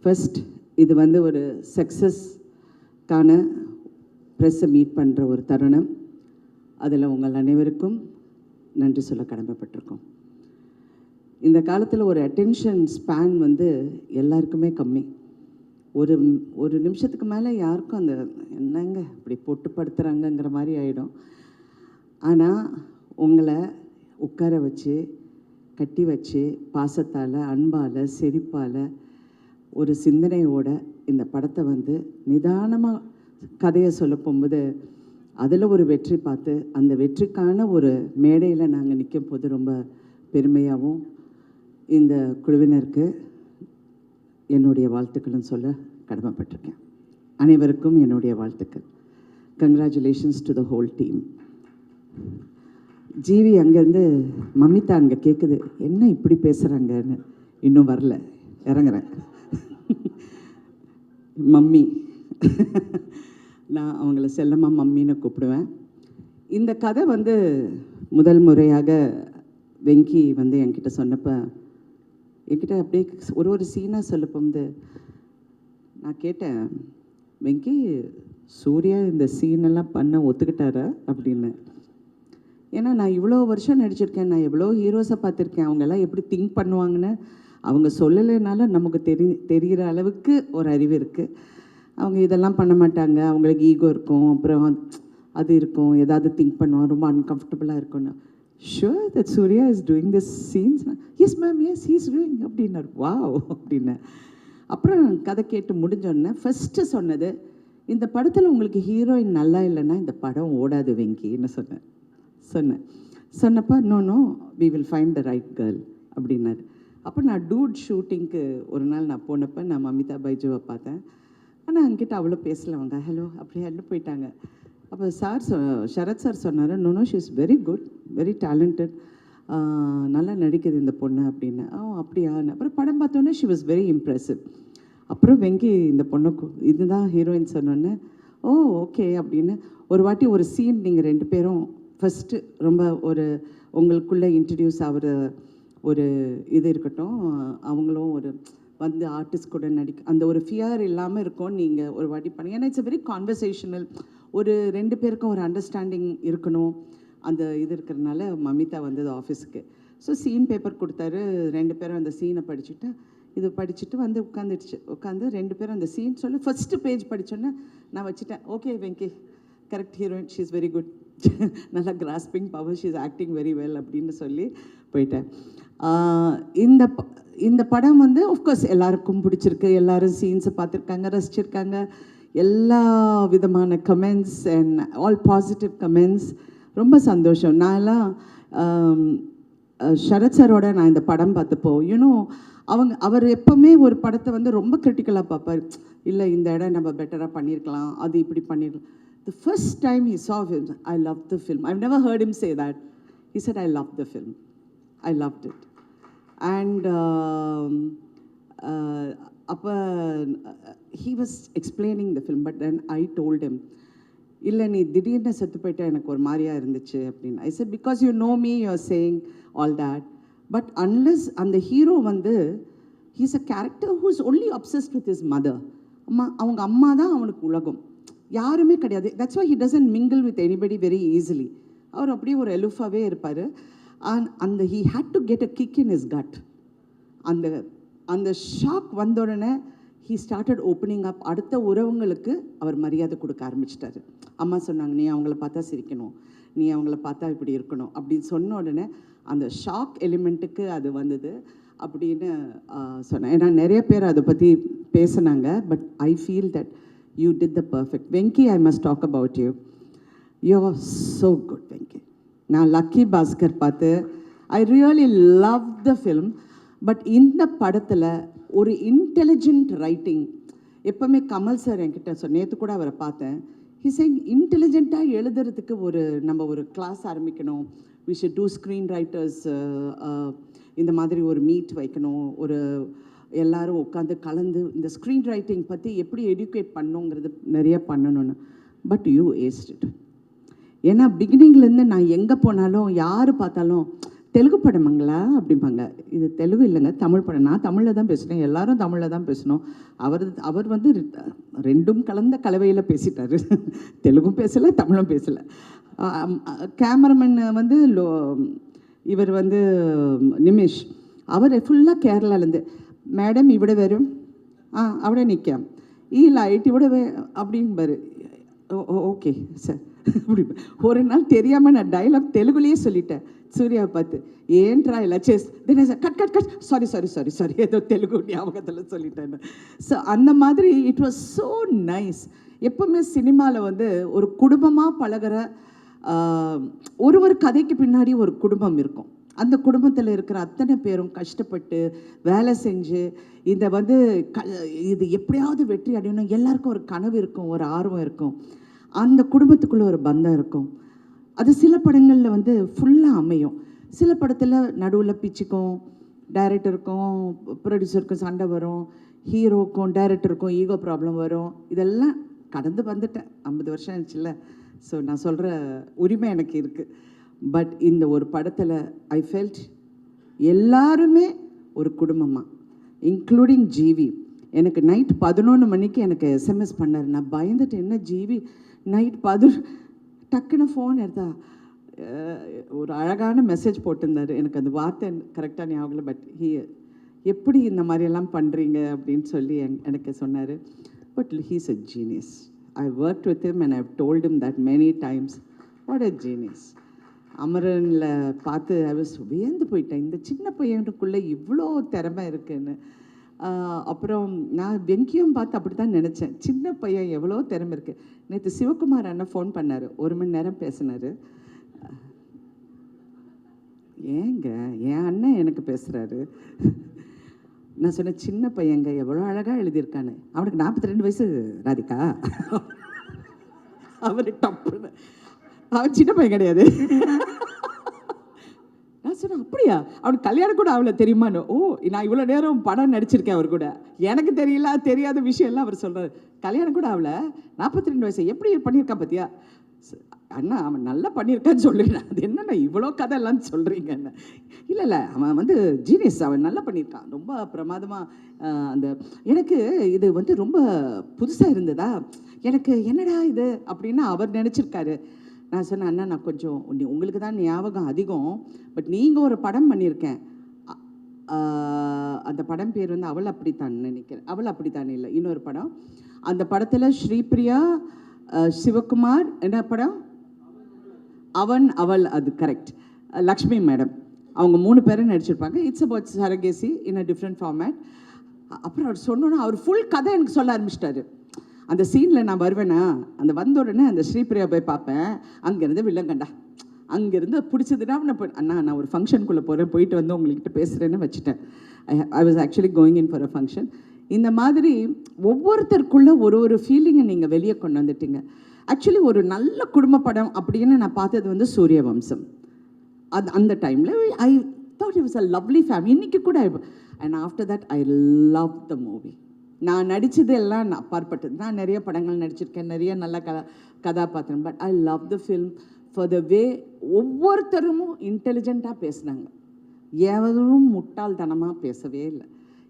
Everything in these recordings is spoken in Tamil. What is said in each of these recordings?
ஃபர்ஸ்ட் இது வந்து ஒரு சக்ஸஸ்க்கான ப்ரெஸ்ஸை மீட் பண்ணுற ஒரு தருணம். அதில் உங்கள் அனைவருக்கும் நன்றி சொல்ல கடமைப்பட்டிருக்கோம். இந்த காலத்தில் ஒரு அட்டென்ஷன் ஸ்பேன் வந்து எல்லாருக்குமே கம்மி. ஒரு நிமிஷத்துக்கு மேலே யாருக்கும் அந்த என்னங்க இப்படி போட்டு படுத்துகிறாங்கங்கிற மாதிரி ஆகிடும். ஆனால் உங்களை உட்கார வச்சு கட்டி வச்சு பாசத்தால் அன்பால் சிரிப்பால் ஒரு சிந்தனையோட இந்த படத்தை வந்து நிதானமாக கதையை சொல்ல போகும்போது அதில் ஒரு வெற்றி பார்த்து அந்த வெற்றிக்கான ஒரு மேடையில் நாங்கள் நிற்கும் போது ரொம்ப பெருமையாகவும் இந்த குழுவினருக்கு என்னுடைய வாழ்த்துக்களும் சொல்ல கடமைப்பட்டிருக்கேன். அனைவருக்கும் என்னுடைய வாழ்த்துக்கள். Congratulations to the whole team. GV அங்கேருந்து மம்மிதா அங்கே கேட்குது, என்ன இப்படி பேசுகிறாங்கன்னு. இன்னும் வரல, இறங்குறேன். மம்மி, நான் அவங்கள செல்லமாக மம்மின்னு கூப்பிடுவேன். இந்த கதை வந்து முதல் முறையாக வெங்கி வந்து என்கிட்ட சொன்னப்போ என்கிட்ட அப்படியே ஒரு சீனாக சொல்லப்போது நான் கேட்டேன், வெங்கி சூர்யா இந்த சீனெல்லாம் பண்ண ஒத்துக்கிட்டாரா அப்படின்னு. ஏன்னா நான் இவ்வளோ வருஷம் நடிச்சிருக்கேன், நான் எவ்வளோ ஹீரோஸை பார்த்துருக்கேன். அவங்கெல்லாம் எப்படி திங்க் பண்ணுவாங்கன்னு அவங்க சொல்லலைனால நமக்கு தெரிகிற அளவுக்கு ஒரு அறிவு இருக்குது. அவங்க இதெல்லாம் பண்ண மாட்டாங்க, அவங்களுக்கு ஈகோ இருக்கும், அப்புறம் அது இருக்கும், ஏதாவது திங்க் பண்ணுவோம், ரொம்ப அன்கம்ஃபர்டபுளாக இருக்கும்னு. Sure that Surya is doing this scenes. Yes ma'am, yes he is doing அப்படின்னார். வாவ் அப்படின்னு. அப்புறம் கதை கேட்டு முடிஞ்சோடனே ஃபஸ்ட்டு சொன்னது, இந்த படத்தில் உங்களுக்கு ஹீரோயின் நல்லா இல்லைன்னா இந்த படம் ஓடாது வெங்கின்னு சொன்னப்போ no we will find the right girl அப்படின்னாரு. அப்போ நான் டூட் ஷூட்டிங்க்கு ஒரு நாள் நான் போனப்போ நான் மமிதா பைஜுவை பார்த்தேன். ஆனால் அங்கிட்ட அவ்வளோ பேசலை. அவங்க ஹலோ அப்படி ஹெல்ல போயிட்டாங்க. அப்போ சரத் சார் சொன்னார், no she is very good, very talented, நல்லா நடிக்குது இந்த பொண்ணு அப்படின்னு. அப்படியான்னு. அப்புறம் படம் பார்த்தோன்னே ஷி வாஸ் வெரி இம்ப்ரெசிவ். அப்புறம் வெங்கி இந்த பொண்ணுக்கு இதுதான் ஹீரோயின் சொன்னோன்னே ஓ ஓகே அப்படின்னு. ஒரு வாட்டி ஒரு சீன் நீங்கள் 2 பேரும் ஃபஸ்ட்டு ரொம்ப ஒரு உங்களுக்குள்ளே இன்ட்ரடியூஸ் ஆகிற ஒரு இது இருக்கட்டும், அவங்களும் ஒரு வந்து ஆர்டிஸ்ட் கூட அந்த ஒரு ஃபியர் இல்லாமல் இருக்கும். நீங்கள் ஒரு வாட்டி பண்ணி, ஏன்னா இட்ஸ் அ வெரி கான்வர்சேஷனல், ஒரு 2 பேருக்கும் ஒரு அண்டர்ஸ்டாண்டிங் இருக்கணும், அந்த இது இருக்கிறதுனால மமிதா வந்தது ஆஃபீஸுக்கு. ஸோ சீன் பேப்பர் கொடுத்தாரு. 2 பேரும் அந்த சீனை படிச்சுட்டு வந்து உட்காந்து 2 பேரும் அந்த சீன் சொல்லி ஃபஸ்ட்டு பேஜ் படித்தோன்னே நான் வச்சுட்டேன். Okay Venky correct heroine, she is very good, நல்லா grasping power, she is acting very well அப்படின்னு சொல்லி போயிட்டேன். இந்த படம் வந்து ஆஃப்கோர்ஸ் எல்லாருக்கும் பிடிச்சிருக்கு, எல்லோரும் சீன்ஸை பார்த்துருக்காங்க, ரசிச்சிருக்காங்க. எல்லா விதமான comments and all positive comments. ரொம்ப சந்தோஷம். நான்லாம் சரத் சாரோட நான் இந்த படம் பார்த்தப்போ அவர் எப்போவுமே ஒரு படத்தை வந்து ரொம்ப கிரிட்டிக்கலாக பார்ப்பார். இல்லை இந்த இடம் நம்ம பெட்டராக பண்ணியிருக்கலாம், அது இப்படி பண்ணியிருக்கலாம். The first time he saw him, I loved the film. I've never heard him say that. He said, I loved the film. I loved it. And he was explaining the film, but then I told him, இல்லை நீ திடீர்னு செத்து போயிட்டா எனக்கு ஒரு மாதிரியாக இருந்துச்சு அப்படின்னு. I said, because you know me, you're saying all that. But unless அந்த ஹீரோ வந்து he's a character who's only obsessed with his mother. அவங்க அம்மா தான் அவனுக்கு உலகம், யாருமே கிடையாது. That's why he doesn't mingle with anybody very easily. அவர் அப்படியே ஒரு எலுஃபாகவே இருப்பார். அந்த he had to get a kick in is cut. அந்த ஷாக் வந்த உடனே ஹீ ஸ்டார்டட் ஓப்பனிங் அப். அடுத்த உறவுங்களுக்கு அவர் மரியாதை கொடுக்க ஆரம்பிச்சிட்டாரு. அம்மா சொன்னாங்க, நீ அவங்கள பார்த்தா சிரிக்கணும், நீ அவங்கள பார்த்தா இப்படி இருக்கணும் அப்படின்னு சொன்ன உடனே அந்த ஷாக் எலிமெண்ட்டுக்கு அது வந்தது அப்படின்னு சொன்னேன். ஏன்னா நிறைய பேர் அதை பற்றி பேசினாங்க. But I feel that you did the perfect. Venki, I must talk about you. You are so good, Venki. Now, Lucky Bhaskar paathu, I really loved the film. But in the padathila, ஒரு intelligent writing. எப்பவுமே கமல் சார் என்கிட்ட நேற்று கூட அவரை பார்த்தேன். He saying இன்டெலிஜென்ட்டாக எழுதுறதுக்கு நம்ம ஒரு கிளாஸ் ஆரம்பிக்கணும். We should do screen writers. இந்த மாதிரி ஒரு மீட் வைக்கணும், எல்லாரும் உட்காந்து கலந்து இந்த ஸ்க்ரீன் ரைட்டிங் பற்றி எப்படி எடியூகேட் பண்ணுங்கிறது நிறைய பண்ணணும்னு. But you ஏஸ்ட் it. ஏன்னா பிகினிங்லேருந்து நான் எங்கே போனாலும் யார் பார்த்தாலும் தெலுங்கு படமுங்களா அப்படிம்பாங்க. இது தெலுங்கு இல்லைங்க, தமிழ் படம். நான் தமிழில் தான் பேசுகிறேன், எல்லாரும் தமிழில் தான் பேசணும். அவர் வந்து ரெண்டும் கலந்த கலவையில் பேசிட்டார். தெலுங்கும் பேசலை, தமிழும் பேசலை. கேமராமேன் வந்து இவர் வந்து நிமிஷ், அவர் ஃபுல்லாக கேரளாலேருந்து, மேடம் இவிட வரும், അവിടെ நிற்காம், ഈ ലൈറ്റ് ഇവിടെ அப்படின்பாரு. ஓகே சார் அப்படி. ஒரு நாள் தெரியாமல் நான் டைலாக் தெலுங்குலேயே சொல்லிட்டேன் சூர்யாவை பார்த்து, ஏன்ட்ரா எல்லாம் சேஸ் then sir cut cut cut sorry sorry sorry sorry ஏதோ தெலுங்கு ஞாபகத்தில் சொல்லிட்டேன். ஸோ அந்த மாதிரி இட் வாஸ் ஸோ நைஸ். எப்பவுமே சினிமாவில் வந்து ஒரு குடும்பமாக பழகிற ஒரு கதைக்கு பின்னாடி ஒரு குடும்பம் இருக்கும். அந்த குடும்பத்தில் இருக்கிற அத்தனை பேரும் கஷ்டப்பட்டு வேலை செஞ்சு இதை வந்து இது எப்படியாவது வெற்றி அடையணும். எல்லாருக்கும் ஒரு கனவு இருக்கும், ஒரு ஆர்வம் இருக்கும், அந்த குடும்பத்துக்குள்ளே ஒரு பந்தம் இருக்கும். அது சில படங்களில் வந்து ஃபுல்லாக அமையும். சில படத்தில் நடுவில் பிச்சுக்கும், டைரக்டருக்கும் ப்ரொடியூசருக்கும் சண்டை வரும், ஹீரோக்கும் டைரக்டருக்கும் ஈகோ ப்ராப்ளம் வரும். இதெல்லாம் கடந்து வந்துட்டேன். 50 வருஷம் ஆச்சுல்ல. ஸோ நான் சொல்கிற உரிமை எனக்கு இருக்குது. பட் இந்த ஒரு படத்தில் ஐ ஃபெல்ட் எல்லாருமே ஒரு குடும்பமாக, இன்க்ளூடிங் ஜிவி. எனக்கு நைட் 11 மணிக்கு எனக்கு எஸ்எம்எஸ் பண்ணார். நான் பயந்துட்டு, என்ன ஜிவி நைட் 11 டக்குன்னு ஃபோன் எடுத்தா ஒரு அழகான மெசேஜ் போட்டிருந்தார். எனக்கு அந்த வார்த்தை கரெக்டாக ஞாபகம் இல்லை, பட் எப்படி இந்த மாதிரியெல்லாம் பண்ணுறீங்க அப்படின்னு சொல்லி எனக்கு சொன்னார். But he's a genius. I worked with him and I've told him that many times. What a genius. அமரனில் பார்த்து ஐ வாஸ் வியந்து போயிட்டேன், இந்த சின்ன பையனுக்குள்ளே இவ்வளோ திறமை இருக்குன்னு. அப்புறம் நான் வெங்கியும் பார்த்து அப்படி தான் நினச்சேன், சின்ன பையன் எவ்வளோ திறமை இருக்குது. நேற்று சிவகுமார் அண்ணன் ஃபோன் பண்ணார், 1 மணி நேரம் பேசினார். ஏங்க என் அண்ணன் எனக்கு பேசுகிறாரு. நான் சொன்னேன், சின்ன பையங்க எவ்வளோ அழகாக எழுதியிருக்கான்னு. அவனுக்கு 42 வயசு ராதிகா. அவரு டப்புன்னு, அவன் சின்ன பையன் கிடையாது. நான் சொன்னேன், அப்படியா, அவனுக்கு கல்யாணம் கூட அவளை தெரியுமான்னு. ஓ, நான் இவ்வளோ நேரம் படம் நடிச்சிருக்கேன் அவர் கூட, எனக்கு தெரியல தெரியாத விஷயம்லாம் அவர் சொல்கிறார். கல்யாணம் கூட அவளை 42 வயசு எப்படி பண்ணியிருக்கான் பார்த்தியா. அண்ணா அவன் நல்லா பண்ணியிருக்கான்னு சொல்லுறேன். அது என்னண்ணா இவ்வளோ கதை எல்லாம் சொல்கிறீங்கன்னு. இல்லை இல்லை, அவன் வந்து ஜீனியஸ், அவன் நல்லா பண்ணியிருக்கான், ரொம்ப பிரமாதமாக. அந்த எனக்கு இது வந்து ரொம்ப புதுசாக இருந்ததா, எனக்கு என்னடா இது அப்படின்னு அவர் நினச்சிருக்காரு. நான் சொன்னேன், அண்ணா நான் கொஞ்சம் உங்களுக்கு தான் ஞாபகம் அதிகம், பட் நீங்கள் ஒரு படம் பண்ணியிருக்கேன், அந்த படம் பேர் வந்து அவள் அப்படித்தான் நினைக்கிறேன். அவள் அப்படித்தான் இல்லை, இன்னொரு படம். அந்த படத்தில் ஸ்ரீபிரியா, சிவகுமார், என்ன படம், அவன் அவள், அது கரெக்ட், லக்ஷ்மி மேடம், அவங்க 3 பேரும் நடிச்சிருப்பாங்க. It's about surrogacy in a different format. அப்புறம் அவர் சொன்னோன்னா அவர் ஃபுல் கதை எனக்கு சொல்ல ஆரம்பிச்சிட்டாரு. அந்த சீனில் நான் வருவேனா, அந்த வந்த உடனே அந்த ஸ்ரீபிரியா போய் பார்ப்பேன், அங்கேருந்து வில்லங்கண்டா, அங்கேருந்து பிடிச்சதுன்னா அண்ணா நான் ஒரு ஃபங்க்ஷனுக்குள்ளே போகிறேன், போயிட்டு வந்து உங்கள்கிட்ட பேசுகிறேன்னு வச்சுட்டேன். I was actually going in for a function. இந்த மாதிரி ஒவ்வொருத்தருக்குள்ளே ஒரு ஃபீலிங்கை நீங்கள் வெளியே கொண்டு வந்துட்டீங்க. ஆக்சுவலி ஒரு நல்ல குடும்ப படம் அப்படின்னு நான் பார்த்தது வந்து சூரியவம்சம். அந்த டைமில் I thought it was a lovely family. இன்றைக்கி கூட and after that I love the movie. நான் நடித்தது எல்லாம் நான் அப்பாற்பட்டது. நான் நிறைய படங்கள் நடிச்சிருக்கேன், நிறைய நல்ல கதாபாத்திரம், but I love the film for the way ஒவ்வொருத்தரும் இன்டெலிஜென்ட்டாக பேசினாங்க, எவரும் முட்டாள்தனமாக பேசவே இல்லை.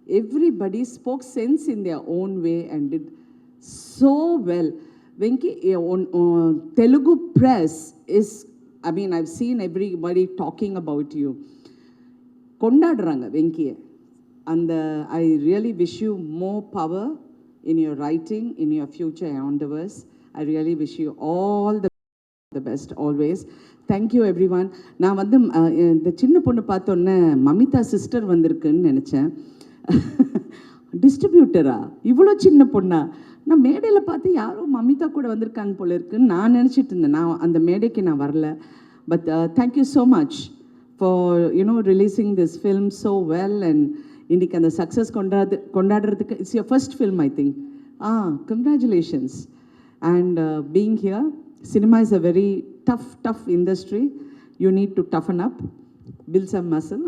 Everybody spoke sense in their own way and did so well. Venki, Telugu press is, I mean, I've seen everybody talking about you. Kondadranga Venkiye. And I really wish you more power in your writing, in your future endeavors. I really wish you all the best always. Thank you everyone. நான் வந்து இந்த சின்ன பொண்ணு பார்த்தோன்னே மமிதா சிஸ்டர் வந்திருக்குன்னு நினச்சேன். டிஸ்ட்ரிபியூட்டரா, இவ்வளோ சின்ன பொண்ணா? நான் மேடையில் பார்த்து யாரோ மமிதா கூட வந்திருக்காங்க போல இருக்குன்னு நான் நினச்சிட்டு இருந்தேன். நான் அந்த மேடைக்கு நான் வரல. But thank you so much for releasing this film so well. And இன்றைக்கி அந்த சக்ஸஸ் கொண்டாடுறதுக்கு it's your first film I think. Congratulations. And being here, cinema is a very tough industry. You need to toughen up, build some muscle.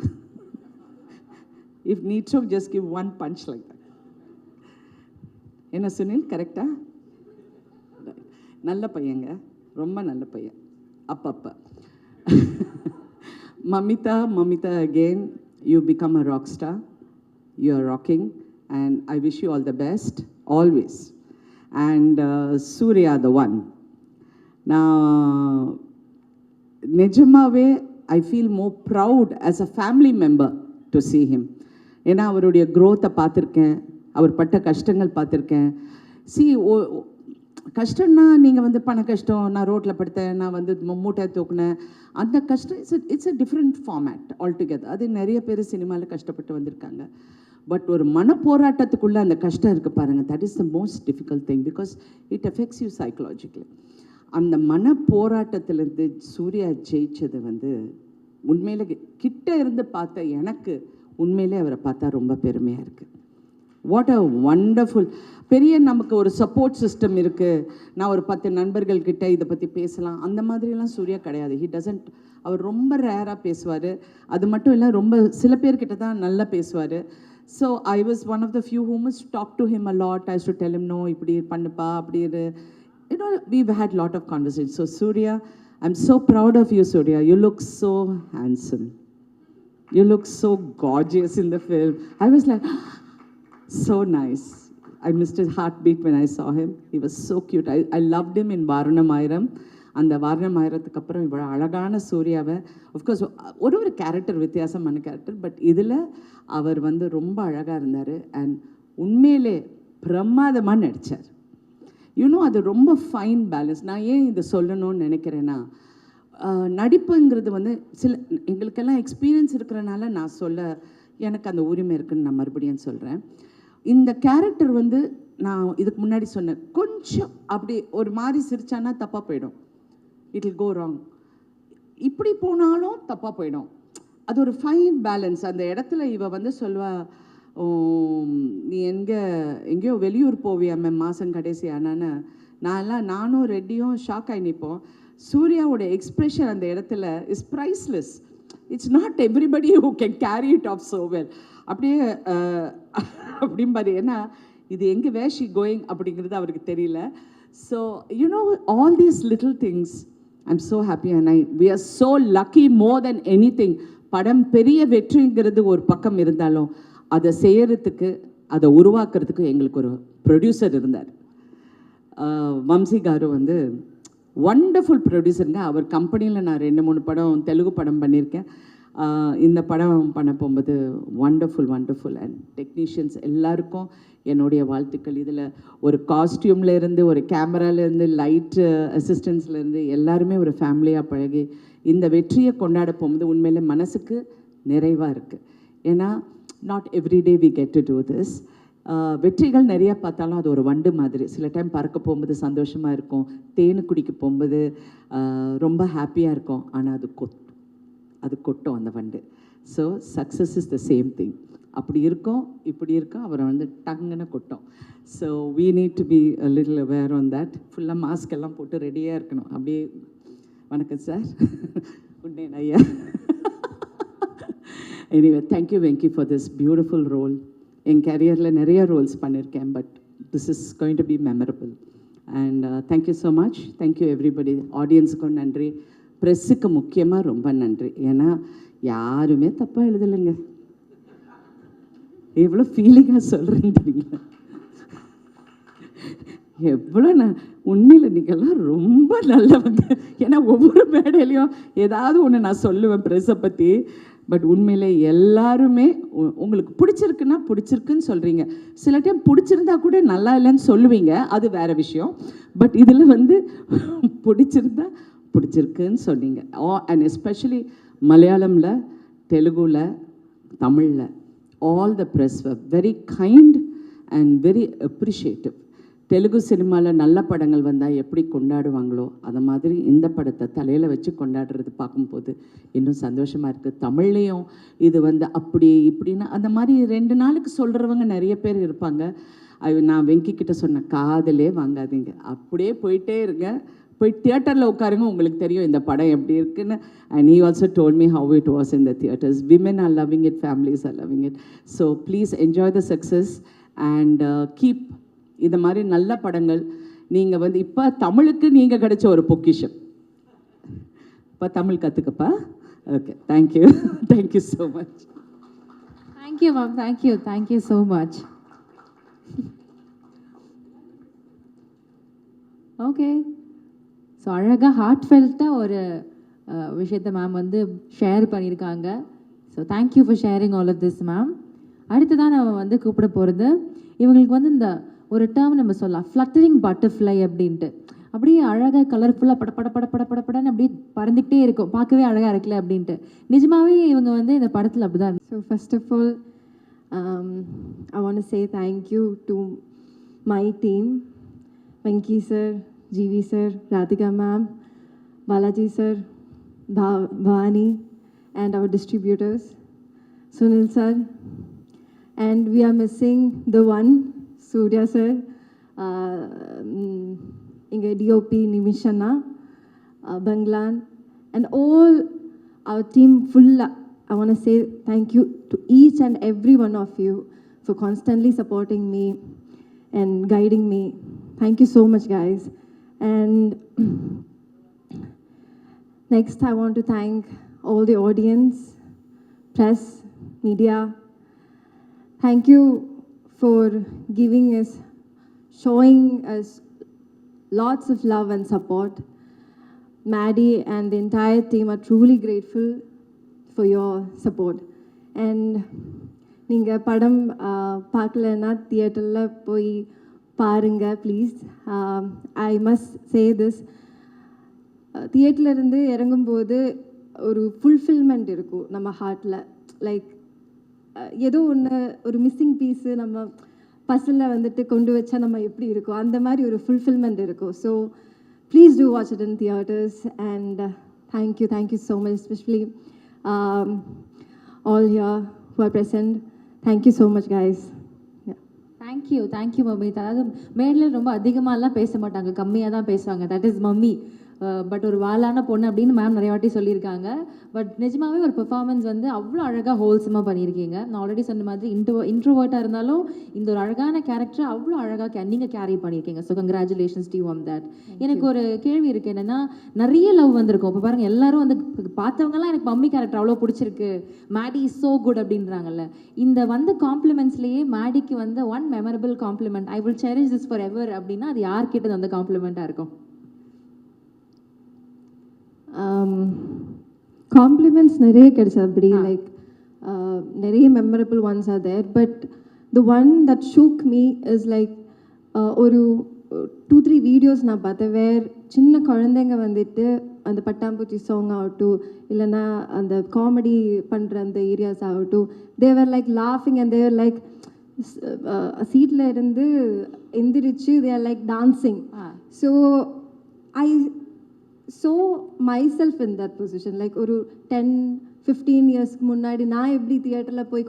If need to, just give one punch like that. என்ன சுனில், கரெக்டா? நல்ல பையங்க, ரொம்ப நல்ல பையன் அப்பப்போ. Mamita, again, you become a rock star. You are rocking, and I wish you all the best, always. And Surya, the one. Now, Nijamave, I feel more proud as a family member to see him. ஏன்னா அவருடைய க்ரோத்தை பார்த்துருக்கேன், அவர் பட்ட கஷ்டங்கள் பார்த்துருக்கேன். சி கஷ்டம்னா நீங்கள் வந்து பண கஷ்டம், நான் ரோட்டில் படுத்தேன், நான் வந்து மூட்டை தூக்குனேன், அந்த கஷ்டம் it's a different format altogether. அது நிறைய பேர் சினிமாவில் கஷ்டப்பட்டு வந்திருக்காங்க. பட் ஒரு மன போராட்டத்துக்குள்ளே அந்த கஷ்டம் இருக்குது பாருங்கள், that is the most difficult thing because it affects you psychologically. அந்த மன போராட்டத்திலேருந்து சூர்யா ஜெயிச்சது வந்து உண்மையிலே கிட்ட இருந்து பார்த்த எனக்கு உண்மையிலே அவரை பார்த்தா ரொம்ப பெருமையாக இருக்குது. வாட் அ வண்டர்ஃபுல், பெரிய நமக்கு ஒரு சப்போர்ட் சிஸ்டம் இருக்குது. நான் ஒரு 10 நண்பர்கள்கிட்ட இதை பற்றி பேசலாம், அந்த மாதிரிலாம் சூர்யா கிடையாது. ஹி டசன்ட், அவர் ரொம்ப ரேராக பேசுவார். அது மட்டும் இல்லை, ரொம்ப சில பேர்கிட்ட தான் நல்லா பேசுவார். So I was one of the few who must talk to him a lot. I used to tell him, no, இப்படி பண்ணுப்பா, அப்படி இரு. You know, we've had a lot of conversations. So Surya, I'm so proud of you, Surya. You look so handsome. You look so gorgeous in the film. I was like, so nice. I missed his heartbeat when I saw him. He was so cute. I loved him in Varanamayiram. அந்த வாரணமாயிரத்துக்கு அப்புறம் இவ்வளோ அழகான சூர்யாவை, ஆஃப்கோர்ஸ் ஒரு கேரக்டர் வித்தியாசமான கேரக்டர், பட் இதில் அவர் வந்து ரொம்ப அழகாக இருந்தார். அண்ட் உண்மையிலே பிரமாதமாக நடித்தார். யூனோ அது ரொம்ப ஃபைன் பேலன்ஸ். நான் ஏன் இதை சொல்லணும்னு நினைக்கிறேன்னா, நடிப்புங்கிறது வந்து சில எங்களுக்கெல்லாம் எக்ஸ்பீரியன்ஸ் இருக்கிறனால நான் சொல்ல எனக்கு அந்த உரிமை இருக்குதுன்னு நான் மறுபடியும் சொல்கிறேன். இந்த கேரக்டர் வந்து நான் இதுக்கு முன்னாடி சொன்னேன், கொஞ்சம் அப்படி ஒரு மாதிரி சிரிச்சானா தப்பாக போயிடும், இட் வில் கோ ராங். இப்படி போனாலும் தப்பாக போயிடும். அது ஒரு ஃபைன் பேலன்ஸ். அந்த இடத்துல இவ வந்து சொல்வா, நீ எங்கேயோ வெளியூர் போவியாமே மாதம் கடைசி ஆனான்னு. நானும் ரெட்டியும் ஷாக் ஆகி நிற்போம். சூர்யாவோட எக்ஸ்ப்ரெஷன் அந்த இடத்துல is priceless. It's not everybody who can carry it of so well. அப்படியே அப்படிம்பாரு. ஏன்னா இது எங்கே வேஷி கோயிங் அப்படிங்கிறது அவருக்கு தெரியல. So you know all these little things I'm so happy and we are so lucky more than anything. படம் பெரிய வெற்றிங்கிறது ஒரு பக்கம் இருந்தாலும் அதை செய்யறதுக்கு, அதை உருவாக்குறதுக்கு எங்களுக்கு ஒரு ப்ரொடியூசர் இருந்தார். வம்சி காரு வந்து வண்டர்ஃபுல் ப்ரொடியூசருங்க. அவர் கம்பெனியில் நான் 2-3 படம் தெலுங்கு படம் பண்ணியிருக்கேன். இந்த படம் பண்ண போகும்போது வண்டர்ஃபுல் அண்ட் டெக்னீஷியன்ஸ் எல்லாருக்கும் என்னுடைய வாழ்த்துக்கள். இதில் ஒரு காஸ்டியூம்லேருந்து, ஒரு கேமராலேருந்து, லைட்டு அசிஸ்டன்ஸ்லேருந்து எல்லாருமே ஒரு ஃபேமிலியாக பழகி இந்த வெற்றியை கொண்டாட போகும்போது உண்மையிலே மனசுக்கு நிறைவாக இருக்குது. ஏன்னா not every day we get to do this. வெற்றிகள் நிறையா பார்த்தாலும் அது ஒரு வண்டு மாதிரி. சில டைம் பறக்க போகும்போது சந்தோஷமாக இருக்கும், தேனு குடிக்க போகும்போது ரொம்ப ஹாப்பியாக இருக்கும். ஆனால் அது கொட்டும் அந்த வண்டு. So success is the same thing. அப்படி இருக்கும், இப்படி இருக்கும், அவரை வந்து டங்குன்னு கொட்டும். So we need to be a little aware on that. ஃபுல்லாக மாஸ்க் எல்லாம் போட்டு ரெடியாக இருக்கணும். அப்படியே வணக்கம் சார், குட் நைட் ஐயா. Anyway thank you Venky for this beautiful role. என் கேரியரில் நிறைய ரோல்ஸ் பண்ணியிருக்கேன், but this is going to be memorable. And thank you so much. Thank you everybody. ஆடியன்ஸுக்கும் நன்றி, ப்ரெஸ்ஸுக்கு முக்கியமாக ரொம்ப நன்றி. ஏன்னா யாருமே தப்பாக எழுதலைங்க. எவ்வளோ ஃபீலிங்காக சொல்கிறேன்னு தெரியுங்களா? எவ்வளோ நான் உண்மையில் நீங்கள்லாம் ரொம்ப நல்லவங்க. ஏன்னா ஒவ்வொரு மேடையிலையும் ஏதாவது ஒன்று நான் சொல்லுவேன் ப்ரெஸ்ஸை பற்றி. பட் உண்மையிலே எல்லாருமே உங்களுக்கு பிடிச்சிருக்குன்னா பிடிச்சிருக்குன்னு சொல்கிறீங்க. சில டைம் பிடிச்சிருந்தா கூட நல்லா இல்லைன்னு சொல்லுவீங்க, அது வேறு விஷயம். பட் இதில் வந்து பிடிச்சிருந்தா பிடிச்சிருக்குன்னு சொன்னீங்க. அண்ட் எஸ்பெஷலி மலையாளமில், தெலுங்குல, தமிழில் all the press were very kind and very appreciative. Telugu சினிமாவில் நல்ல படங்கள் வந்தால் எப்படி கொண்டாடுவாங்களோ அதை மாதிரி இந்த படத்தை தலையில் வச்சு கொண்டாடுறது பார்க்கும்போது இன்னும் சந்தோஷமாக இருக்குது. தமிழ்லேயும் இது வந்து அப்படி இப்படின்னு அந்த மாதிரி 2 நாளுக்கு சொல்கிறவங்க நிறைய பேர் இருப்பாங்க. நான் வெங்கிக்கிட்ட சொன்ன, காதலே வாங்காதீங்க, அப்படியே போயிட்டே இருங்க, போய் தியேட்டரில் உட்காருங்க, உங்களுக்கு தெரியும் இந்த படம் எப்படி இருக்குன்னு. And he also told me how it was in the theatres. Women are loving it, families are loving it. So please enjoy the success and keep இந்த மாதிரி நல்ல படங்கள். நீங்கள் வந்து இப்போ தமிழுக்கு நீங்கள் கிடைச்ச ஒரு பொக்கிஷம். இப்போ Tamil கற்றுக்கப்பா. Okay, thank you. Thank you so much. Thank you, ma'am. Thank you so much. Okay. So அழகாக ஹார்ட்ஃபெல்ட்டாக ஒரு விஷயத்தை மேம் வந்து ஷேர் பண்ணியிருக்காங்க. So thank you for sharing all of this ma'am. அடுத்ததான் நம்ம வந்து கூப்பிட போகிறது, இவங்களுக்கு வந்து இந்த ஒரு டேர்ம் நம்ம சொல்லலாம், ஃப்ளட்டரிங் பட்டர்ஃப்ளை அப்படின்ட்டு. அப்படியே அழகாக கலர்ஃபுல்லாக படன்னு அப்படியே பறந்துக்கிட்டே இருக்கும், பார்க்கவே அழகாக இருக்குல்ல அப்படின்ட்டு. நிஜமாகவே இவங்க வந்து இந்த படத்தில் அப்படி தான். So first of all I want to say thank you to my team, Venki sir, GV sir, Radhika ma'am, Balaji sir, Bhavani, and our distributors, Sunil sir. And we are missing the one, Surya sir, Inga DOP Nimishana, Banglan, and all our team full. I want to say thank you to each and every one of you for constantly supporting me and guiding me. Thank you so much, guys. And next, I want to thank all the audience, press, media. Thank you for giving us, showing us lots of love and support. Maddie and the entire team are truly grateful for your support. And நீங்கள் படம் பார்க்கலன்னா தியேட்டரில் போய் பாருங்க please. I must say this, தியேட்டர்லேருந்து இறங்கும்போது ஒரு ஃபுல்ஃபில்மெண்ட் இருக்கும் நம்ம ஹார்ட்டில். லைக் ஏதோ ஒன்று, ஒரு மிஸ்ஸிங் பீஸு நம்ம பஸ்ஸில் வந்துட்டு கொண்டு வச்சா நம்ம எப்படி இருக்கும், அந்த மாதிரி ஒரு ஃபுல்ஃபில்மெண்ட் இருக்கும். So please do watch it in theatres. And thank you so much, especially all here who are present. Thank you so much, guys. Thank you mummy. அதாவது மேடையில் ரொம்ப அதிகமாகலாம் பேச மாட்டாங்க, கம்மியாக தான் பேசுவாங்க. That is mummy. பட் ஒரு வாலான பொண்ணு அப்படின்னு மேம் நிறைய வாட்டி சொல்லியிருக்காங்க. பட் நிஜமாகவே ஒரு பெர்ஃபார்மன்ஸ் வந்து அவ்வளோ அழகாக ஹோல்சமாக பண்ணியிருக்கீங்க. நான் ஆல்ரெடி சொன்ன மாதிரி இன்ட்ரோவர்ட்டாக இருந்தாலும் இந்த ஒரு அழகான கேரக்டர் அவ்வளோ அழகாக நீங்கள் கேரி பண்ணியிருக்கீங்க. So congratulations to you on that. எனக்கு ஒரு கேள்வி இருக்குது, என்னென்னா நிறைய லவ் வந்திருக்கும். இப்போ பாருங்கள், எல்லாரும் வந்து பார்த்தவங்கலாம் எனக்கு மம்மி கேரக்டர் அவ்வளோ பிடிச்சிருக்கு, மேடி இஸ் ஸோ குட் அப்படின்றாங்கல்ல. இந்த வந்த காம்ப்ளிமெண்ட்ஸ்லேயே மேடிக்கு வந்து one memorable compliment, I will cherish this forever அப்படின்னா அது யார்கிட்ட அந்த காம்ப்ளிமெண்ட்டாக இருக்கும்? Compliments நிறைய கிடைச்சா அப்படி, லைக் நிறைய memorable ones are there. But the one that shook me is like, ஒரு 2-3 வீடியோஸ் நான் பார்த்தேன், வேர் சின்ன குழந்தைங்க வந்துட்டு அந்த பட்டாம்பூச்சி சாங் ஆகட்டும், இல்லைன்னா அந்த காமெடி பண்ணுற அந்த ஏரியாஸ் ஆகட்டும், தேவர் லைக் லாஃபிங் அண்ட் தேவர் லைக் சீட்டில் இருந்து எந்திரிச்சு they're like dancing. So I saw myself in that position. Like ஒரு 10-15 இயர்ஸ்க்கு முன்னாடி நான் எப்படி தியேட்டரில் போய்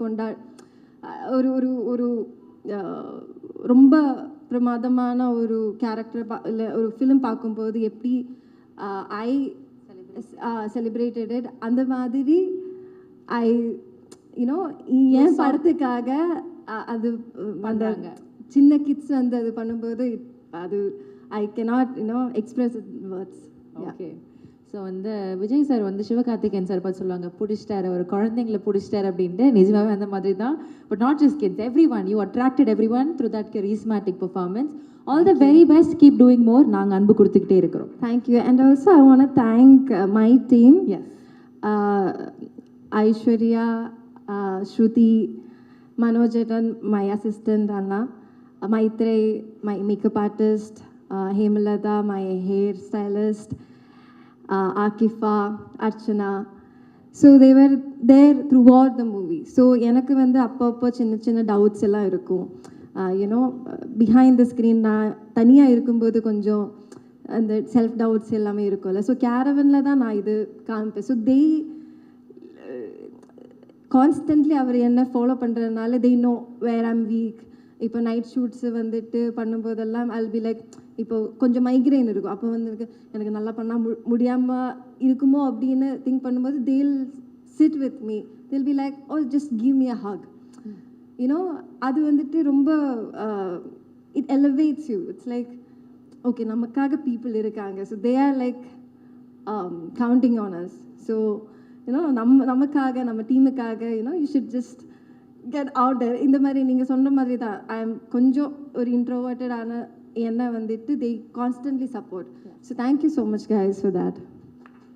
ஒரு ஒரு ஒரு ரொம்ப பிரமாதமான ஒரு கேரக்டர் இல்லை ஒரு ஃபிலிம் பார்க்கும்போது எப்படி ஐ செலிப்ரேட்டட், அந்த மாதிரி ஐ யூனோ என் படத்துக்காக அது அந்த சின்ன கிட்ஸ் வந்து அது பண்ணும்போது அது ஐ cannot express it in words. Okay. So வந்து விஜய் சார் வந்து சிவகார்த்திகேயன் சார் பார்த்து சொல்லுவாங்க, பிடிச்சிட்டாரு, ஒரு குழந்தைங்களை பிடிச்சிட்டாரு அப்படின்ட்டு. நிஜமாவே அந்த மாதிரி தான். But not just kids, everyone, you attracted everyone through that charismatic performance. All the very best, keep doing more. நாங்கள் அன்பு கொடுத்துக்கிட்டே இருக்கிறோம். Thank you. And also I want to thank my team. Yes, Aishwarya, Shruti, Manojan, my assistant அண்ணா, Maithre, my makeup artist, Hemalata, my hair stylist, Akifa, Archana. So they were there throughout the movie. So எனக்கு வந்து அப்பப்போ சின்ன டவுட்ஸ் எல்லாம் இருக்கும். யூனோ பிஹைண்ட் த ஸ்க்ரீன் நான் தனியாக இருக்கும்போது கொஞ்சம் அந்த செல்ஃப் டவுட்ஸ் எல்லாமே இருக்கும்ல. ஸோ கேரவனில் தான் நான் இது காமிப்பேன். ஸோ தே கான்ஸ்டன்ட்லி அவர் என்ன ஃபாலோ பண்ணுறதுனால they know where I'm weak. இப்போ நைட் ஷூட்ஸு வந்துட்டு பண்ணும்போதெல்லாம் ஐல் பி லைக், இப்போ கொஞ்சம் மைக்ரைன் இருக்கும், அப்போ வந்து எனக்கு நல்லா பண்ணால் முடியாமல் இருக்குமோ அப்படின்னு திங்க் பண்ணும்போது they'll sit with me, they'll be like, oh just give me a hug. You know அது வந்துட்டு ரொம்ப it elevates you. It's like okay, நமக்காக பீப்புள் இருக்காங்க. So they are like counting on us. So நமக்காக நம்ம டீமுக்காக you should just get out there. இந்த மாதிரி நீங்கள் சொன்ன மாதிரி தான் ஐ எம் கொஞ்சம் ஒரு இன்ட்ரோவர்ட்டடான என்ன வந்துட்டு they constantly support. So thank you so much guys for that.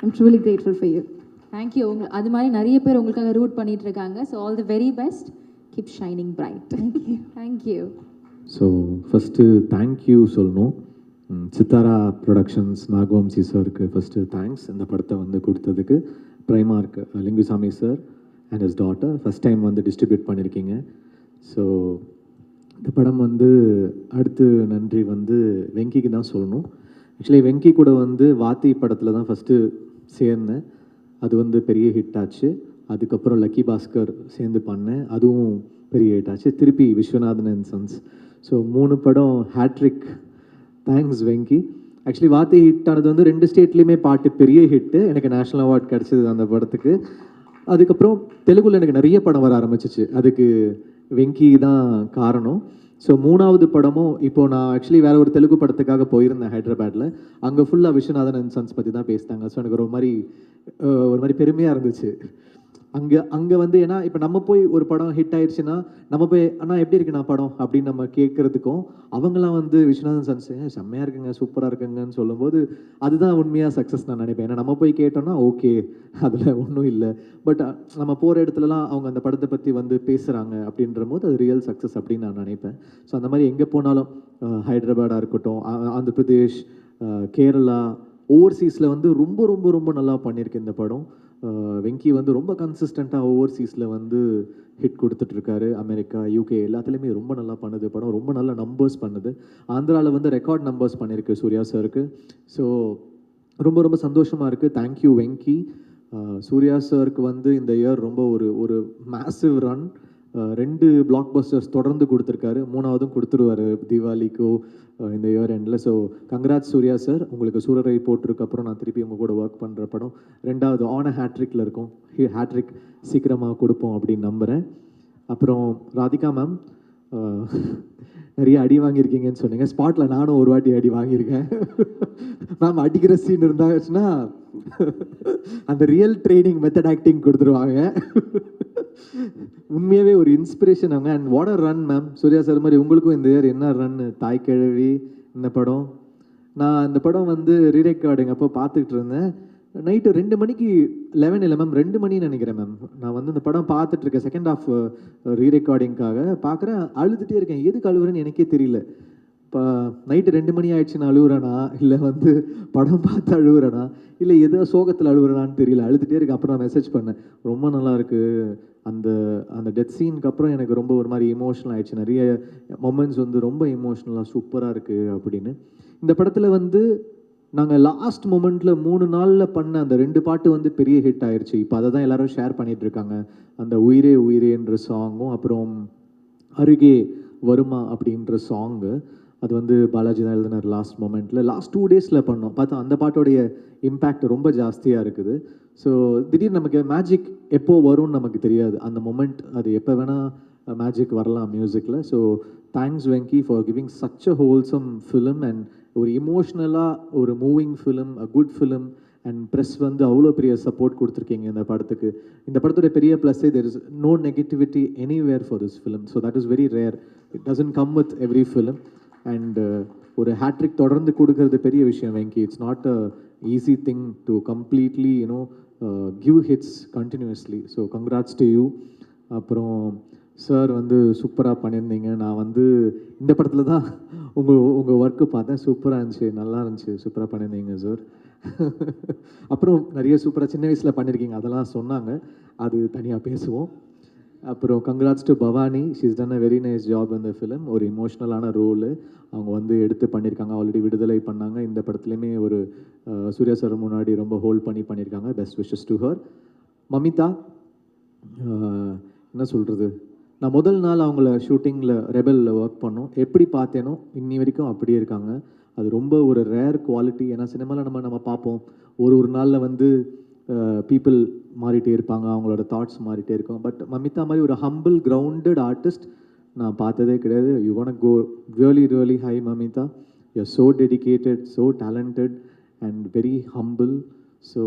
I'm truly grateful for you. Thank you. அது மாதிரி நிறைய பேர் உங்களுக்காக ரூட் பண்ணிட்டு இருக்காங்க. So all the very best. Keep shining bright. Thank you. Thank you. So first thank you சொல்லணும். சித்தாரா ப்ரொடக்ஷன்ஸ் நாகவம்சி சாருக்கு ஃபஸ்ட்டு தேங்க்ஸ் இந்த படத்தை வந்து கொடுத்ததுக்கு. பிரைமார்க் Lingusamy sir and his daughter first time வந்து டிஸ்ட்ரிபியூட் பண்ணியிருக்கீங்க. ஸோ இந்த படம் வந்து அடுத்து நன்றி வந்து வெங்கிக்கு தான் சொல்லணும். ஆக்சுவலி வெங்கி கூட வந்து வாத்தி படத்தில் தான் ஃபஸ்ட்டு சேர்ந்தேன். அது வந்து பெரிய ஹிட் ஆச்சு. அதுக்கப்புறம் லக்கி பாஸ்கர் சேர்ந்து பண்ணேன், அதுவும் பெரிய ஹிட் ஆச்சு. திருப்பி விஸ்வநாதன் அண்ட் சன்ஸ். ஸோ 3 படம் ஹேட்ரிக். தேங்க்ஸ் வெங்கி. ஆக்சுவலி வாத்தி ஹிட் ஆனது வந்து 2 ஸ்டேட்லேயுமே பாட்டு பெரிய ஹிட்டு. எனக்கு நேஷ்னல் அவார்ட் கிடச்சிது அந்த படத்துக்கு. அதுக்கப்புறம் தெலுங்குல எனக்கு நிறைய படம் வர ஆரம்பிச்சிச்சு. அதுக்கு வெங்கி தான் காரணம். ஸோ 3வது படமும் இப்போது நான் ஆக்சுவலி வேறு ஒரு தெலுங்கு படத்துக்காக போயிருந்தேன் ஹைதராபாத்தில். அங்கே ஃபுல்லாக விஸ்வநாதன் அண்ட் சன்ஸ் பற்றி தான் பேசிட்டாங்க. ஸோ எனக்கு ஒரு மாதிரி பெருமையாக இருந்துச்சு. அங்கே வந்து ஏன்னா இப்போ நம்ம போய் ஒரு படம் ஹிட் ஆயிடுச்சுன்னா நம்ம போய் அண்ணா எப்படி இருக்குண்ணா படம் அப்படின்னு நம்ம கேட்குறதுக்கும், அவங்களாம் வந்து விஸ்வநாதன் சன்ஸ் செம்மையாக இருக்குங்க சூப்பராக இருக்குங்கன்னு சொல்லும்போது அதுதான் உண்மையாக சக்ஸஸ் நான் நினைப்பேன். ஏன்னா நம்ம போய் கேட்டோம்னா ஓகே அதில் ஒன்றும் இல்லை, பட் நம்ம போகிற இடத்துலலாம் அவங்க அந்த படத்தை பற்றி வந்து பேசுகிறாங்க அப்படின்ற போது அது ரியல் சக்ஸஸ் அப்படின்னு நான் நினைப்பேன். ஸோ அந்த மாதிரி எங்கே போனாலும் ஹைதராபாடாக இருக்கட்டும், ஆந்திர பிரதேஷ், கேரளா, ஓவர்சீஸில் வந்து ரொம்ப ரொம்ப ரொம்ப நல்லா பண்ணியிருக்கு இந்த படம். வெங்கி வந்து ரொம்ப கன்சிஸ்டண்ட்டாக ஓவர்சீஸில் வந்து ஹிட் கொடுத்துட்ருக்காரு. அமெரிக்கா, யூகே எல்லாத்துலேயுமே ரொம்ப நல்லா பண்ணுது படம். ரொம்ப நல்ல நம்பர்ஸ் பண்ணுது. ஆந்திராவில் வந்து ரெக்கார்ட் நம்பர்ஸ் பண்ணியிருக்கு சூர்யா சாருக்கு. ஸோ ரொம்ப ரொம்ப சந்தோஷமாக இருக்குது. தேங்க்யூ வெங்கி. சூர்யா சாருக்கு வந்து இந்த இயர் ரொம்ப ஒரு மேசிவ் ரன். 2 பிளாக் பஸ்டர்ஸ் தொடர்ந்து கொடுத்துருக்காரு. 3வதும் கொடுத்துருவார் தீபாவளிக்கோ இந்த இயர் எண்டில். So congrats Suriya sir. உங்களுக்கு சூரரை போட்டிருக்கப்புறம் நான் திருப்பி உங்கள் கூட ஒர்க் பண்ணுற படம் 2வது ஆன ஹேட்ரிக்கில் இருக்கும். ஹேட்ரிக் சீக்கிரமாக கொடுப்போம் அப்படின்னு நம்புகிறேன். அப்புறம் ராதிகா மேம் நிறைய அடி வாங்கியிருக்கீங்கன்னு சொன்னீங்க. ஸ்பாட்டில் நானும் ஒரு வாட்டி அடி வாங்கியிருக்கேன். மேம் அடிக்கிற சீன் இருந்தாச்சுன்னா அந்த ரியல் ட்ரைனிங் மெத்தட் ஆக்டிங் கொடுத்துருவாங்க. உண்மையாகவே ஒரு இன்ஸ்பிரேஷன் அவங்க. And what a run ma'am. Suriya sir மாதிரி உங்களுக்கும் இந்த இயர் என்ன ரன். தாய் கிழவி இந்த படம், நான் இந்த படம் வந்து ரீரெக்கார்டிங் அப்போ பார்த்துக்கிட்டு இருந்தேன். நைட்டு 2 மணிக்கு 11 இல்லை மேம் 2 மணின்னு நினைக்கிறேன் மேம். நான் வந்து இந்த படம் பார்த்துட்ருக்கேன் செகண்ட் ஹாஃப் ரீரெக்கார்டிங்காக பார்க்குறேன். அழுதுகிட்டே இருக்கேன். எதுக்கு அழுகுறேன்னு எனக்கே தெரியல. இப்போ நைட்டு 2 மணி ஆயிடுச்சுன்னு அழுகுறேனா, இல்லை வந்து படம் பார்த்து அழுகுறேனா, இல்லை ஏதோ சோகத்தில் அழுகுறேனான்னு தெரியல. அழுதுகிட்டே இருக்கு. அப்புறம் நான் மெசேஜ் பண்ணேன், ரொம்ப நல்லாயிருக்கு. அந்த டெத் சீனுக்கு அப்புறம் எனக்கு ரொம்ப ஒரு மாதிரி இமோஷனல் ஆகிடுச்சு. நிறைய மொமெண்ட்ஸ் வந்து ரொம்ப இமோஷ்னலாக சூப்பராக இருக்குது அப்படின்னு. இந்த படத்தில் வந்து நாங்கள் லாஸ்ட் மொமெண்ட்டில் 3 நாளில் பண்ண அந்த 2 பாட்டு வந்து பெரிய ஹிட் ஆயிடுச்சு. இப்போ அதை தான் எல்லோரும் ஷேர் பண்ணிகிட்ருக்காங்க. அந்த உயிரே உயிரேன்ற சாங்கும் அப்புறம் அருகே வருமா அப்படின்ற சாங்கு. அது வந்து பாலாஜி தான் எழுதினார் லாஸ்ட் மொமெண்ட்டில். லாஸ்ட் 2 டேஸில் பண்ணோம். பார்த்தா அந்த பாட்டோடைய இம்பேக்ட் ரொம்ப ஜாஸ்தியாக இருக்குது. ஸோ திடீர்னு நமக்கு மேஜிக் எப்போ வரும்னு நமக்கு தெரியாது. அந்த மொமெண்ட் அது எப்போ வேணால் மேஜிக் வரலாம் மியூசிக்கில். So thanks Venky for giving such a wholesome film and ஒரு இமோஷ்னலாக ஒரு moving film, a good film. And press வந்து அவ்வளோ பெரிய சப்போர்ட் கொடுத்துருக்கீங்க இந்த படத்துக்கு. இந்த படத்துடைய பெரிய ப்ளஸ்ஸே there is no negativity anywhere for this film. So that is very rare. It doesn't come with every film. And ஒரு ஹேட்ரிக் தொடர்ந்து கொடுக்கறது பெரிய விஷயம் Venky. It's not a easy thing to completely give hits continuously. So congrats to you. அப்புறம் சார் வந்து சூப்பராக பண்ணியிருந்தீங்க. நான் வந்து இந்த படத்தில் தான் உங்கள் ஒர்க்கு பார்த்தேன். சூப்பராக இருந்துச்சு, நல்லா இருந்துச்சு, சூப்பராக பண்ணியிருந்தீங்க சார். அப்புறம் நிறைய சூப்பராக சின்ன வயசில் பண்ணியிருக்கீங்க, அதெல்லாம் சொன்னாங்க, அது தனியாக பேசுவோம். அப்புறம் congrats to Bhavani. She's done a very nice job இந்த ஃபிலிம். ஒரு இமோஷ்னலான ரோலு அவங்க வந்து எடுத்து பண்ணியிருக்காங்க. ஆல்ரெடி விடுதலை பண்ணாங்க. இந்த படத்துலையுமே ஒரு சூர்யா சார் முன்னாடி ரொம்ப ஹோல்ட் பண்ணியிருக்காங்க. Best wishes to her. Mamitha, என்ன சொல்கிறது, நான் முதல் நாள் அவங்கள ஷூட்டிங்கில் ரெபலில் ஒர்க் பண்ணோம். எப்படி பார்த்தேனோ இன்னி வரைக்கும் அப்படியே இருக்காங்க. அது ரொம்ப ஒரு ரேர் குவாலிட்டி. ஏன்னா சினிமாவில் நம்ம பார்ப்போம் ஒரு நாளில் வந்து பீப்புள் மாறிட்டே இருப்பாங்க, அவங்களோட தாட்ஸ் மாறிட்டே இருக்கும். பட் மமிதா மாதிரி ஒரு ஹம்பிள் கிரவுண்டட் ஆர்டிஸ்ட் நான் பார்த்ததே கிடையாது. You want go really really high Mamitha. You are so dedicated, so talented and very humble. So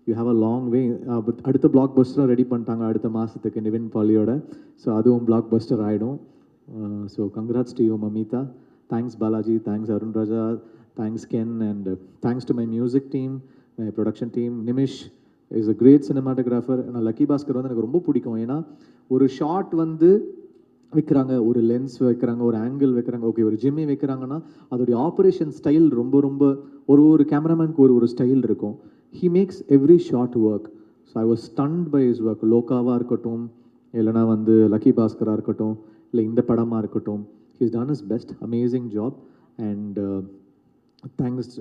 you have a long way. But அடுத்த பிளாக் பஸ்டரும் ரெடி பண்ணிட்டாங்க அடுத்த மாதத்துக்கு நிவின் பாலியோட. ஸோ அதுவும் பிளாக் பஸ்டர் ஆகிடும். So congrats to you Mamitha. Thanks Balaji, thanks Arun Raja, thanks Ken, and thanks to my music team, my production team. Nimish is a great cinematographer. ஆனால் லக்கி பாஸ்கர் வந்து எனக்கு ரொம்ப பிடிக்கும். ஏன்னா ஒரு ஷாட் வந்து வைக்கிறாங்க, ஒரு லென்ஸ் வைக்கிறாங்க, ஒரு ஆங்கிள் வைக்கிறாங்க, ஓகே ஒரு ஜிம்மி வைக்கிறாங்கன்னா அதோடைய ஆப்ரேஷன் ஸ்டைல் ரொம்ப ரொம்ப ஒரு கேமராமேனுக்கு ஒரு ஸ்டைல் இருக்கும். He makes every shot work. So I was stunned by his work. லோகாவாக இருக்கட்டும், இல்லைனா வந்து லக்கி பாஸ்கராக இருக்கட்டும், இல்லை இந்த படமாக இருக்கட்டும், he is done is best. Amazing job. And thanks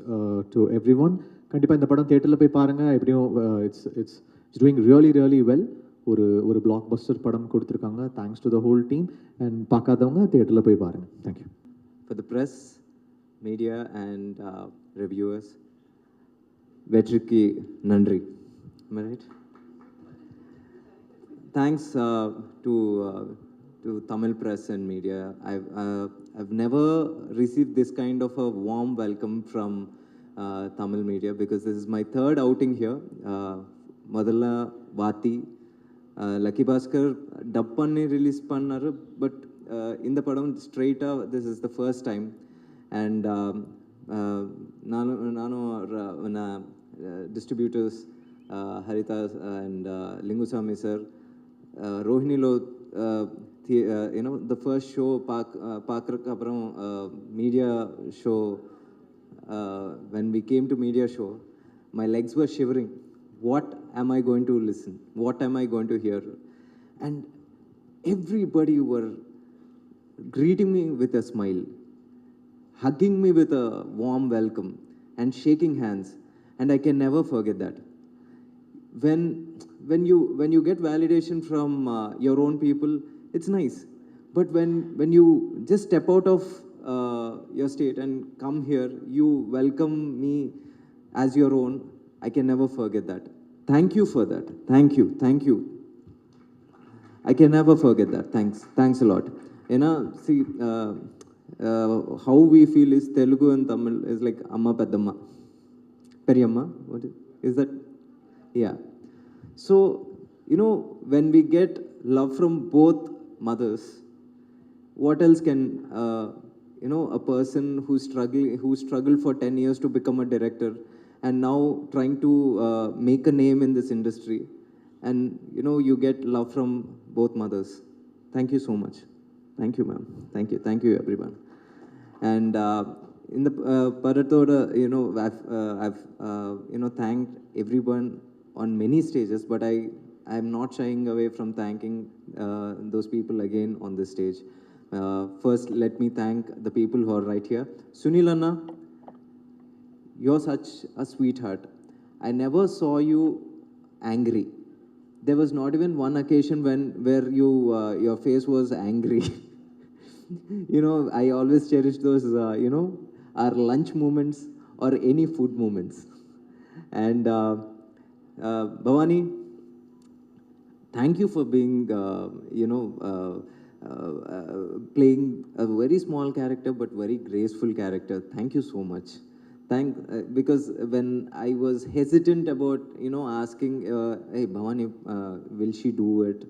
to every one. கண்டிப்பாக இந்த படம் தியேட்டரில் போய் பாருங்கள். எப்படியும் இட்ஸ் டூயிங் ரியலி வெல். ஒரு பிளாக் பஸ்டர் படம் கொடுத்துருக்காங்க. Thanks to the whole team. And பார்க்காதவங்க தியேட்டரில் போய் பாருங்கள். Thank you. For the press, media and reviewers, வெற்றிக்கு நன்றி. Am I right? Thanks to Tamil press and media. I've never received this kind of a warm welcome from Tamil media, because this is my third outing here. Madalla Vati, Lucky Bhaskar dub பண்ணி ரிலீஸ் பண்ணாரு. பட் இந்த படம் ஸ்ட்ரெயிட்டாக this is the first time. And நானும் distributors Haritha and Lingusamy sir, ரோஹிணிலோ யூனோ த ஃபர்ஸ்ட் ஷோ பார்க்குறதுக்கு அப்புறம் media show, when we came to media show, my legs were shivering. What am I going to listen? What am I going to hear? And everybody were greeting me with a smile, hugging me with a warm welcome, and shaking hands. And I can never forget that. When you get validation from your own people, it's nice. But when you just step out of your state and come here, you welcome me as your own, I can never forget that. Thank you for that. Thank you. I can never forget that. Thanks a lot. You know, see, how we feel is Telugu and Tamil is like Amma Peddamma. Periyamma? What is that? Yeah. So, you know, when we get love from both mothers, what else can, you know, a person who struggled for 10 years to become a director, and now trying to make a name in this industry, and you know, you get love from both mothers. Thank you so much. Thank you, ma'am. Thank you everyone. And in the Paratoda, you know, I've you know, thanked everyone on many stages, but I'm not shying away from thanking those people again on this stage. First, let me thank the people who are right here. Sunil Anna, you're such a sweetheart. I never saw you angry. There was not even one occasion where your face was angry. You know, I always cherish those, you know, our lunch moments or any food moments. And Bhavani, thank you for being, you know, playing a very small character but very graceful character. Thank you so much. Because when I was hesitant about, you know, asking, hey Bhavani, will she do it?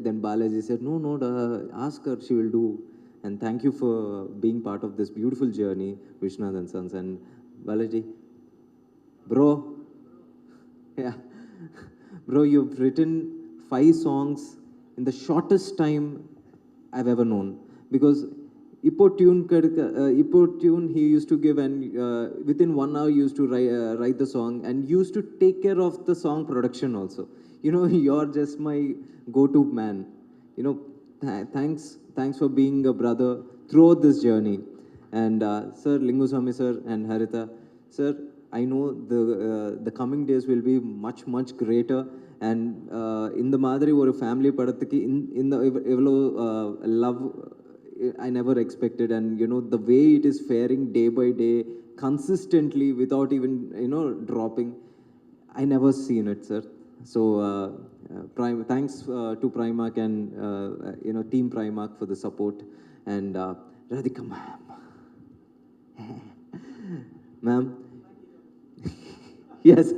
Then Balaji said, no, ask her, she will do. And thank you for being part of this beautiful journey, Vishwanath and Sons. And Balaji, bro, yeah, bro, you've written 5 songs in the shortest time I've ever known. Because Ippo tune he used to give, and within 1 hour he used to write the song, and used to take care of the song production also. You know, you're just my go-to man. You know, thanks for being a brother throughout this journey. And Sir Linguswamy sir and Haritha sir, I know the coming days will be much greater. And in the Madri or family padathiki in the love I never expected. And you know, the way it is faring day by day consistently without even, you know, dropping, I never seen it, sir. So thanks to Primark and you know, team Primark for the support. And Radhika ma'am Yes.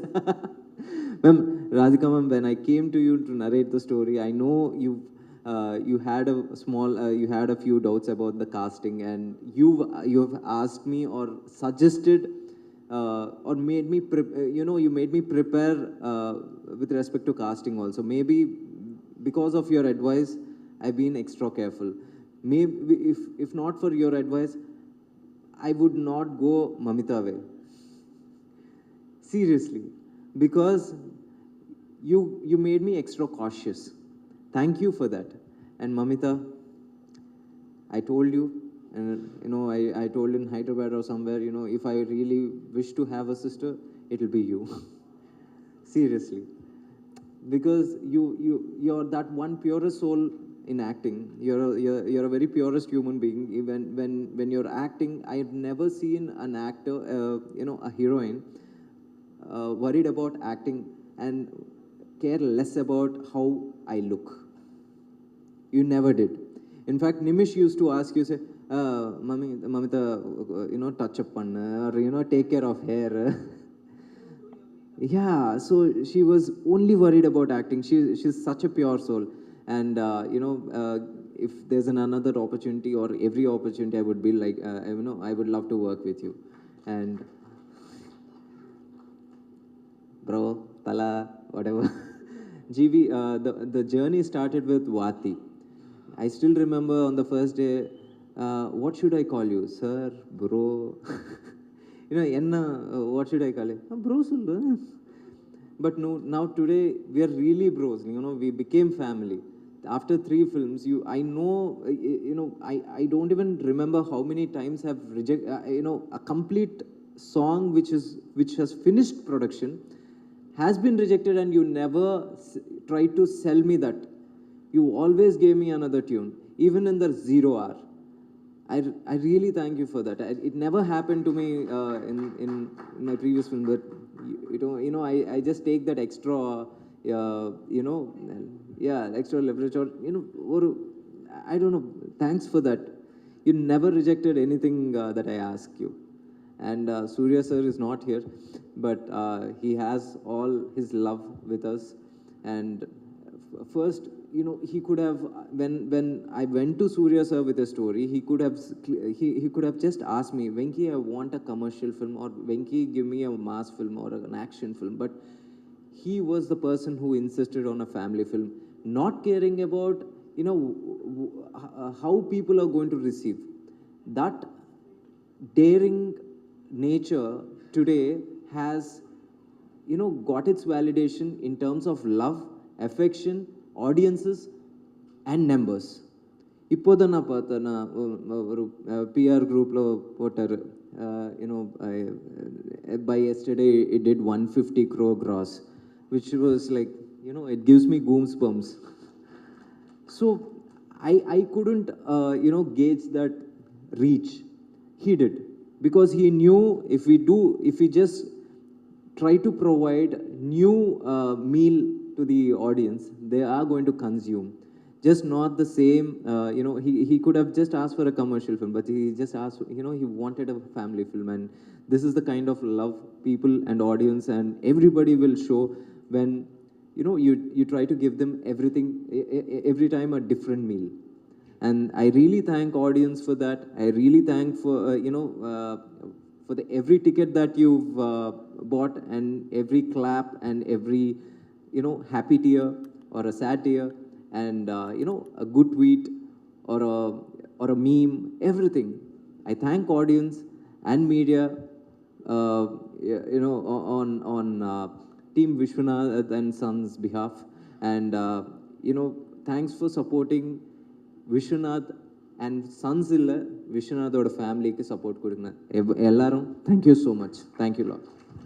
Ma'am, Radhika ma'am, when I came to you to narrate the story, I know you had a small, you had a few doubts about the casting, and you have asked me or suggested or made me, you made me prepare with respect to casting also. Maybe because of your advice, I've been extra careful. Maybe if not for your advice, I would not go Mamita way. Seriously, because you made me extra cautious. Thank you for that. And Mamita, I told you, and I told in Hyderabad or somewhere, if I really wish to have a sister, it'll be you. Seriously, because you're that one purest soul in acting. You're a very purest human being. Even when you're acting, I've never seen an actor, a heroine, worried about acting and care less about how I look. You never did. In fact, Nimish used to ask you, say, Mamita, touch up panna, or take care of hair. Yeah, so she was only worried about acting. She's such a pure soul. And if there's another opportunity or every opportunity, I would be like, I would love to work with you. And bro, tala, whatever. GV, the journey started with Vati. I still remember on the first day, what should I call you? Sir, bro. What should I call you? Bro, sollu. But no, now today, we are really bros. We became family. After 3 films, I know, I don't even remember how many times I've rejected, a complete song which has finished production has been rejected, and you never tried to sell me that. You always gave me another tune, even in the 0 hour. I really thank you for that. It never happened to me in my previous film, but I just take that extra, extra leverage, or I don't know. Thanks for that. You never rejected anything that I asked you. And Surya sir is not here, but he has all his love with us. And first, he could have, when I went to Surya sir with a story, he could have just asked me, Venki, I want a commercial film, or Venki, give me a mass film or an action film. But he was the person who insisted on a family film, not caring about how people are going to receive. That daring nature today has got its validation in terms of love, affection, audiences and numbers. இப்போதான் நான் பார்த்தேன், நான் ஒரு PR குரூப்பில் போட்டார், by yesterday it did 150 crore gross, which was like, it gives me goosebumps. So I couldn't gauge that reach. He did, because he knew if we just try to provide new meal to the audience, they are going to consume. Just not the same, he could have just asked for a commercial film, but he just asked, he wanted a family film. And this is the kind of love people and audience and everybody will show when, you try to give them everything, every time a different meal. And I really thank audience for that. I really thank for, for the every ticket that you've bought, and every clap and every, happy tear or a sad tear, and, a good tweet or a meme, everything. I thank audience and media, on Team Vishwanath and Sons behalf. And, thanks for supporting Vishwanath and Sons illa Vishwanath oda family ku support kodunga ellarum. Thank you so much. Thank you lot.